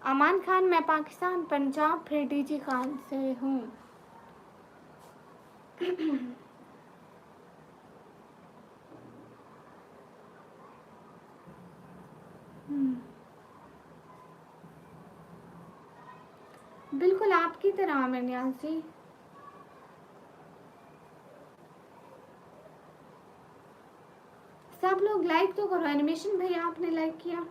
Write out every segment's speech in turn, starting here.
अमान खान, मैं पाकिस्तान पंजाब फ्रेडीजी खान से हूँ। बिल्कुल आपकी तरह मैं न्याजी। सब लोग लाइक तो करो। एनिमेशन भैया आपने लाइक किया।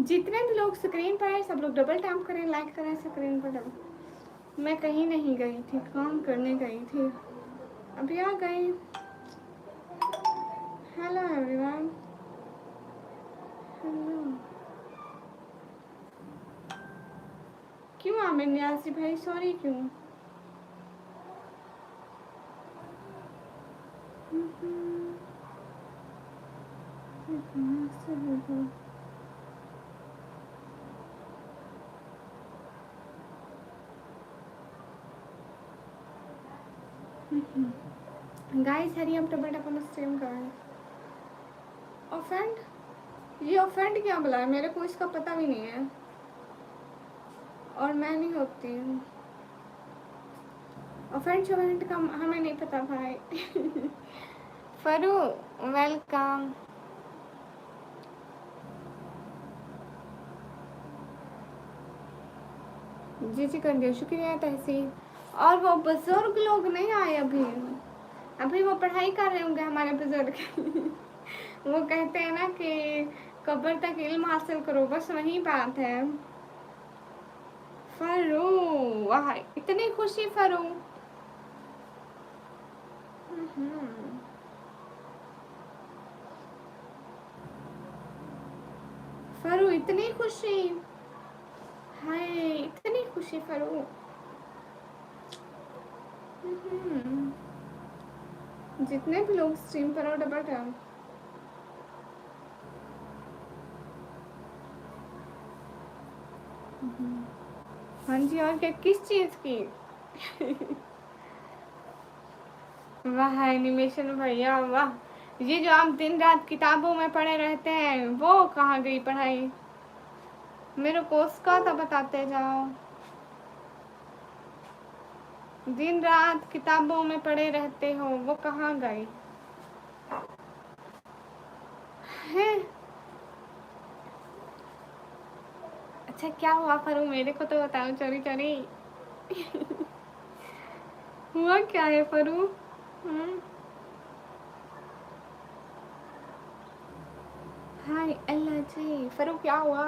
जितने भी लोग स्क्रीन पर हैं सब लोग डबल टैप करें, लाइक करें स्क्रीन पर डबल। मैं कहीं नहीं गई थी, काम करने गई थी, अभी आ गई। Hello everyone. हेलो। क्यों आमिर न्यासी भाई सॉरी क्यों? Guys hurry up double tap on stream करें। ऑफेंड? ये ऑफेंड क्या बुलाया? मेरे को इसका पता भी नहीं है और मैं नहीं होती हूँ ऑफेंड शोवेंट का, हमें नहीं पता भाई। फरू वेलकम। जी जी कर दिया, शुक्रिया तहसीन। और वो बुजुर्ग लोग नहीं आए अभी, अभी वो पढ़ाई कर रहे होंगे हमारे बुजुर्ग। वो कहते हैं ना कि कब्र तक इल्म हासिल करो, बस वही बात है। फरू वाह इतनी खुशी फरू। फरू इतनी खुशी, हाय इतनी खुशी फरू। जितने भी लोग स्ट्रीम पर हो डबल टैप। हाँ जी और क्या, किस चीज़ की? वाह एनिमेशन भैया वाह। ये जो आप दिन रात किताबों में पढ़े रहते हैं वो कहाँ गई पढ़ाई? मेरे को उसका तो बताते जाओ। दिन रात किताबों में पढ़े रहते हो वो कहाँ गई है? अच्छा क्या हुआ फरू, मेरे को तो बताओ चोरी चोरी। हुआ क्या है फरू? हाय अल्लाह जी फरू क्या हुआ?